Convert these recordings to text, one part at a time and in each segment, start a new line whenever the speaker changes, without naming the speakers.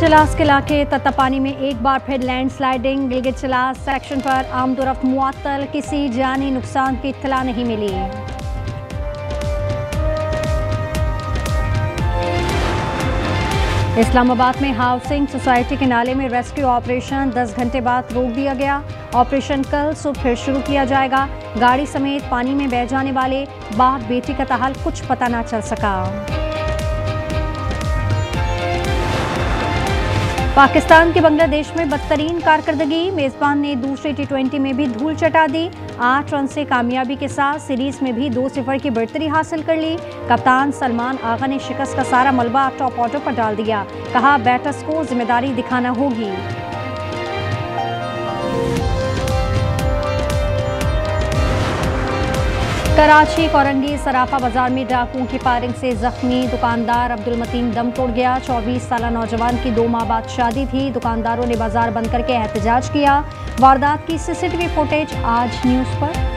चिलास के इलाके तत्तापानी में एक बार फिर लैंडस्लाइडिंग। गिलगित चिलास सेक्शन पर आमदोरफ्त मुअत्तल, किसी जानी नुकसान की इत्तला नहीं मिली। इस्लामाबाद में हाउसिंग सोसाइटी के नाले में रेस्क्यू ऑपरेशन 10 घंटे बाद रोक दिया गया। ऑपरेशन कल सुबह फिर शुरू किया जाएगा। गाड़ी समेत पानी में बह जाने वाले बाप बेटी का ताहाल कुछ पता ना चल सका। पाकिस्तान की बांग्लादेश में बदतरीन कारकर्दगी। मेजबान ने दूसरे T20 में भी धूल चटा दी। 8 रन से कामयाबी के साथ सीरीज में भी 2-0 की बढ़तरी हासिल कर ली। कप्तान सलमान आगा ने शिकस्त का सारा मलबा टॉप ऑर्डर पर डाल दिया। कहा, बैटर्स को जिम्मेदारी दिखाना होगी। कराची कोरंगी सराफा बाजार में डाकुओं की फायरिंग से जख्मी दुकानदार अब्दुल मतीन दम तोड़ गया। 24 साल नौजवान की 2 माह बाद शादी थी। दुकानदारों ने बाजार बंद करके एहतजाज किया। वारदात की CCTV फुटेज आज न्यूज पर।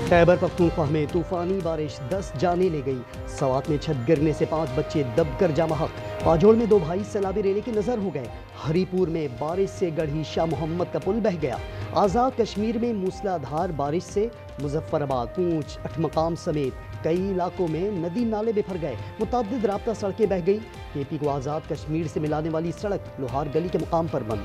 खैबर पख्तूनख्वा में तूफानी बारिश 10 जाने ले गई। सवात में छत गिरने से 5 बच्चे दबकर जाम हक। पाजोड़ में 2 भाई सैलाबी रेले की नजर हो गए। हरीपुर में बारिश से गढ़ी शाह मोहम्मद का पुल बह गया। आज़ाद कश्मीर में मूसलाधार बारिश से मुजफ्फराबाद, पूंछ, अठमकाम समेत कई इलाकों में नदी नाले बिफर गए। मुतअद्दिद राब्ता सड़कें बह गई। KP को आज़ाद कश्मीर से मिलाने वाली सड़क लोहार गली के मुकाम पर बंद।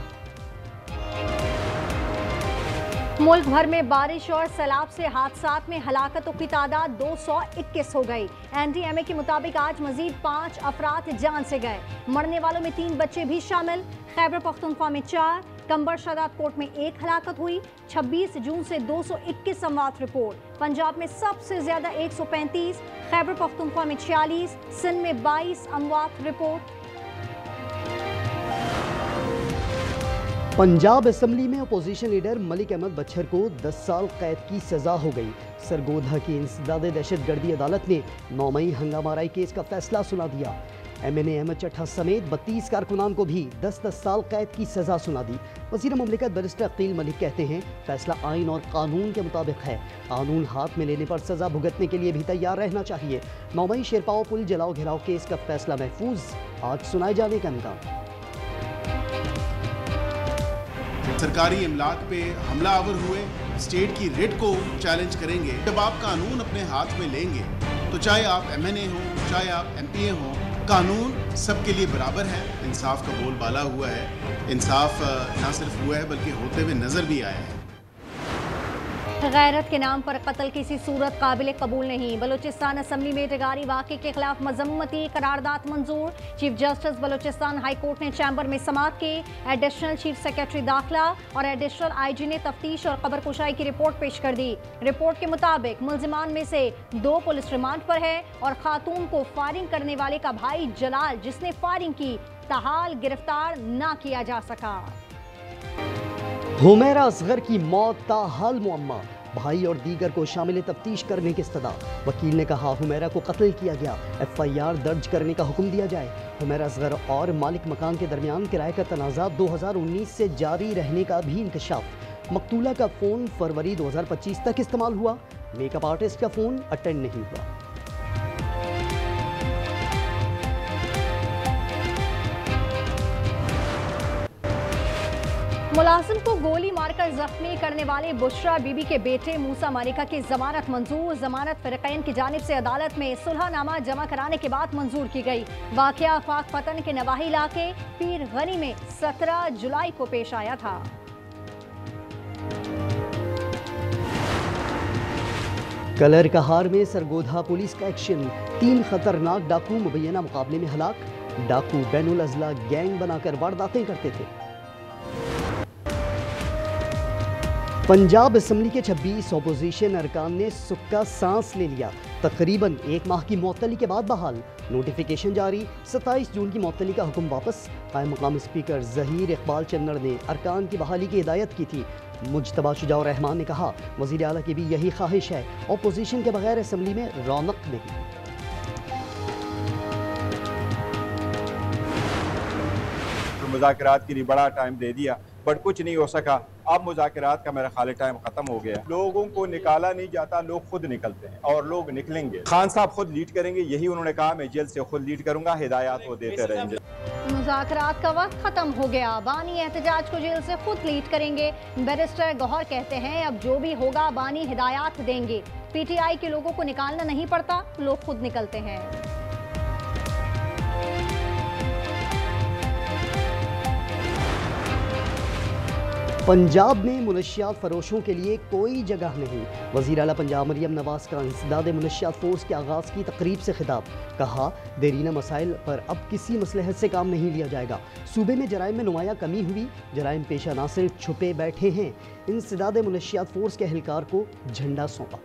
मुल्क भर में बारिश और सैलाब से हादसात में हलाकतों की तादाद 221 हो गई। NDMA के मुताबिक आज मजीद 5 अफराद जान से गए। मरने वालों में 3 बच्चे भी शामिल। खैबर पख्तूनख्वा में 4, कंबर शदाद कोट में 1 हलाकत हुई। 26 जून से 221 अमवात रिपोर्ट। पंजाब में सबसे ज्यादा 135, खैबर पख्तूनख्वा में 46, सिंध में 22 अमवात रिपोर्ट।
पंजाब असेंबली में अपोजिशन लीडर मलिक अहमद बच्छर को 10 साल कैद की सजा हो गई। सरगोधा की इंसदादे दहशतगर्दी अदालत ने 9 मई हंगामाराई केस का फैसला सुना दिया। MNA अहमद चट्ठा समेत 32 कारकुनान को भी 10-10 साल कैद की सजा सुना दी। वज़ीर मुमलिकत बैरिस्टर अकील मलिक कहते हैं, फैसला आइन और कानून के मुताबिक है। कानून हाथ में लेने पर सजा भुगतने के लिए भी तैयार रहना चाहिए। 9 मई शेरपाओ पुल जलाओ घिराव केस का फैसला महफूज, आज सुनाए जाने का इम्कान।
सरकारी इमलाक पे हमलावर हुए स्टेट की रेट को चैलेंज करेंगे। जब आप कानून अपने हाथ में लेंगे तो चाहे आप MNA हो, चाहे आप MPA हो, कानून सबके लिए बराबर है। इंसाफ का बोलबाला हुआ है। इंसाफ ना सिर्फ हुआ है बल्कि होते हुए नजर भी आया है।
गैरत के नाम पर कत्ल किसी सूरत काबिल कबूल नहीं। बलूचिस्तान असेंबली में टिगारी वाक़े के खिलाफ मजम्मती करारदाद मंजूर। Chief justice Balochistan high court ने चैम्बर में समाअत की। एडिशनल चीफ सेक्रेटरी दाखिला और एडिशनल IG ने तफ्तीश और खबर कुशाई की रिपोर्ट पेश कर दी। रिपोर्ट के मुताबिक मुल्जिमान में से 2 पुलिस रिमांड पर है और खातून को फायरिंग करने वाले का भाई जलाल, जिसने फायरिंग की, ताहाल गिरफ्तार ना किया जा सका।
हुमैरा असगर की मौत ताहाल मुअम्मा, भाई और दीगर को शामिल तफ्तीश करने की इस्तदा। वकील ने कहा, हुमैरा को कत्ल किया गया, FIR दर्ज करने का हुक्म दिया जाए। हुमैरा असगर और मालिक मकान के दरमियान किराए का तनाज़ा 2019 से जारी रहने का भी इंकशाफ। मकतूला का फ़ोन फरवरी 2025 तक इस्तेमाल हुआ। मेकअप आर्टिस्ट का फ़ोन अटेंड नहीं हुआ।
मुलाजिम को गोली मारकर जख्मी करने वाले बुशरा बीबी के बेटे मूसा मालिका की जमानत मंजूर। जमानत फ़रीक़ैन की जानिब से अदालत में सुलहनामा जमा कराने के बाद मंजूर की गई। वाक़या फाक पतन के नवाही इलाके पीर गनी में 17 जुलाई को पेश आया था।
कलर कहार में सरगोधा पुलिस का एक्शन। 3 खतरनाक डाकू मुबैना मुकाबले में हलाक। डाकू बैनुल अज़ला गैंग बनाकर वारदातें करते थे। पंजाब असेंबली के 26 अपोजिशन अरकान ने सुक्का सांस ले लिया। तकरीबन 1 माह की मुअत्तली के बाद बहाल। नोटिफिकेशन जारी। 27 जून की मुअत्तली का हुक्म वापस। कायम मकाम स्पीकर ज़हीर इकबाल चन्नड़ ने अरकान की बहाली की हिदायत की थी। मुज्तबा शुजाउर रहमान ने कहा, वज़ीर आला की भी यही ख्वाहिश है। अपोजिशन के बगैर असेंबली में रौनक नहीं।
मुज़ाकरात के लिए बड़ा टाइम दे दिया, बट कुछ नहीं हो सका। अब मुज़ाकरात का मेरा ख्याल टाइम खत्म हो गया। लोगों को निकाला नहीं जाता, लोग खुद निकलते हैं और लोग निकलेंगे। खान साहब खुद लीड करेंगे, यही उन्होंने कहा, मैं जेल से खुद लीड करूंगा, हिदायत वो देते रहेंगे।
मुज़ाकरात का वक्त खत्म हो गया, बानी एहतजाज को जेल से खुद लीड करेंगे। बैरिस्टर गौहर कहते हैं अब जो भी होगा बानी हिदायत देंगे। पीटीआई के लोगों को निकालना नहीं पड़ता, लोग खुद निकलते हैं।
पंजाब में मुनशियात फरोशों के लिए कोई जगह नहीं। वज़ीर आला पंजाब मरियम नवाज का इंसदाद मुनशियात फोर्स के आगाज़ की तकरीब से खिताब। कहा देरीना मसाइल पर अब किसी मसलहत से काम नहीं लिया जाएगा। सूबे में जराइम में नुमाया कमी हुई, जराइम पेशा नासिर छुपे बैठे हैं। इंसदाद मुनशियात फोर्स के एहलकार को झंडा सौंपा।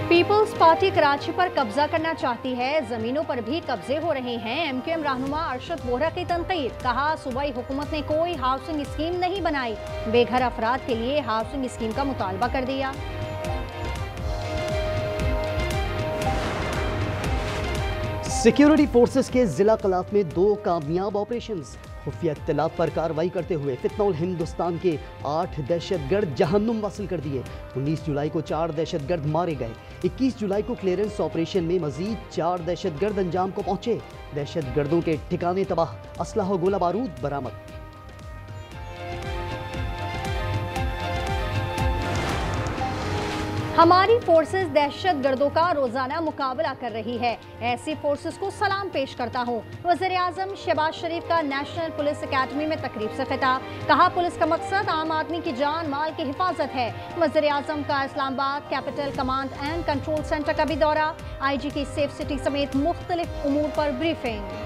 पीपल्स पार्टी कराची पर कब्जा करना चाहती है, जमीनों पर भी कब्जे हो रहे हैं। एमक्यूएम रहनुमा अरशद बोहरा की तनकीद। कहा सूबाई हुकूमत ने कोई हाउसिंग स्कीम नहीं बनाई, बेघर अफराद के लिए हाउसिंग स्कीम का मुतालबा कर दिया।
सिक्योरिटी फोर्सेस के जिला कलाफ में 2 कामयाब ऑपरेशंस। खुफिया इत्तलात पर कार्रवाई करते हुए फितनौल हिंदुस्तान के 8 दहशतगर्द जहन्नुम वासिल कर दिए। 19 जुलाई को 4 दहशतगर्द मारे गए। 21 जुलाई को क्लियरेंस ऑपरेशन में मजीद 4 दहशतगर्द अंजाम को पहुंचे। दहशतगर्दों के ठिकाने तबाह, असलहा और गोला बारूद बरामद।
हमारी फोर्सेस दहशतगर्दों का रोजाना मुकाबला कर रही है, ऐसी फोर्सेस को सलाम पेश करता हूँ। वज़ीर-ए-आज़म शहबाज शरीफ का नेशनल पुलिस अकेडमी में तकरीब से खिताब। कहा पुलिस का मकसद आम आदमी की जान माल की हिफाजत है। वज़ीर-ए-आज़म का Islamabad capital command and control centre का भी दौरा। IG की सेफ सिटी समेत मुख्तलिफ उमूर पर ब्रीफिंग।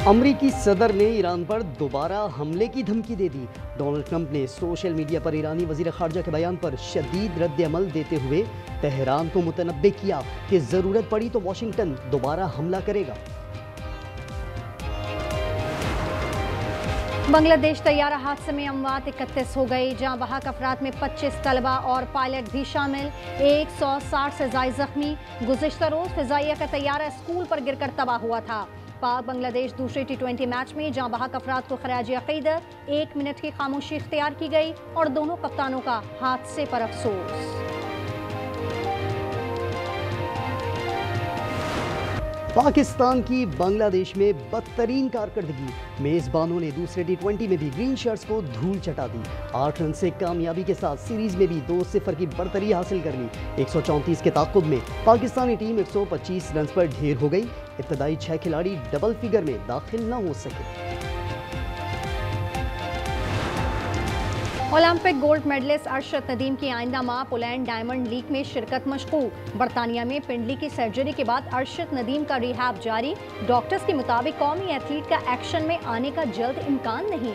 अमरीकी सदर ने ईरान पर दोबारा हमले की धमकी दे दी। डोनाल्ड ट्रंप ने सोशल मीडिया पर ईरानी वज़ीर ख़ारजा के बयान पर शदीद रद्द-ए-अमल देते हुए तेहरान को मुतनब्बे किया कि ज़रूरत पड़ी तो वाशिंगटन दोबारा हमला करेगा।
बांग्लादेश तैयारा हादसे में अमवात 31 हो गई, जहां बहक अफराद में 25 तलबा और पायलट भी शामिल। 160 से ज़ायद जख्मी। गुज़िश्ता रोज़ फ़िज़ाइया का तैयारा स्कूल पर गिरकर तबाह हुआ था। पाक बांग्लादेश दूसरे T20 मैच में जहां बहक अफराद को खराज अक़ीदत 1 मिनट की खामोशी इख्तियार की गई और दोनों कप्तानों का हादसे पर अफसोस।
पाकिस्तान की बांग्लादेश में बदतरीन कारकर्दगी। मेज़बानों ने दूसरे T20 में भी ग्रीन शर्ट्स को धूल चटा दी। 8 रन से कामयाबी के साथ सीरीज में भी 2-0 की बढ़तरी हासिल कर ली। 134 के ताक़ुब में पाकिस्तानी टीम 125 रन पर ढेर हो गई। इब्तदाई 6 खिलाड़ी डबल फिगर में दाखिल न हो सके।
Olympic gold medalist Arshad Nadeem की आइंदा माह पोलैंड डायमंड लीग में शिरकत मशकूक। बरतानिया में पिंडली की सर्जरी के बाद अरशद नदीम का रिहैब जारी। डॉक्टर्स के मुताबिक कौमी एथलीट का एक्शन में आने का जल्द इम्कान नहीं।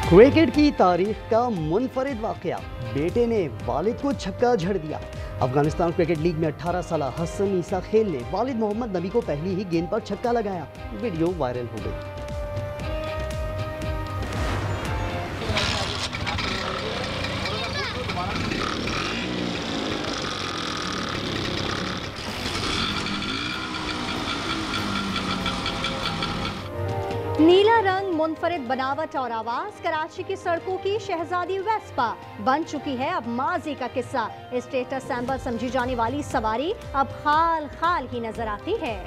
क्रिकेट की तारीख का मुनफरिद वाकया, बेटे ने वालिद को छक्का झड़ दिया। अफगानिस्तान क्रिकेट लीग में 18 साल हसन ईसा खेल ने वालिद मोहम्मद नबी को पहली ही गेंद पर छक्का लगाया। वीडियो वायरल हो गई।
नीला रंग, मुनफरिद बनावट और आवाज, कराची की सड़कों की शहजादी वेस्पा बन चुकी है अब माजी का किस्सा। स्टेटस सिंबल समझी जाने वाली सवारी अब खाल खाल ही नजर आती है।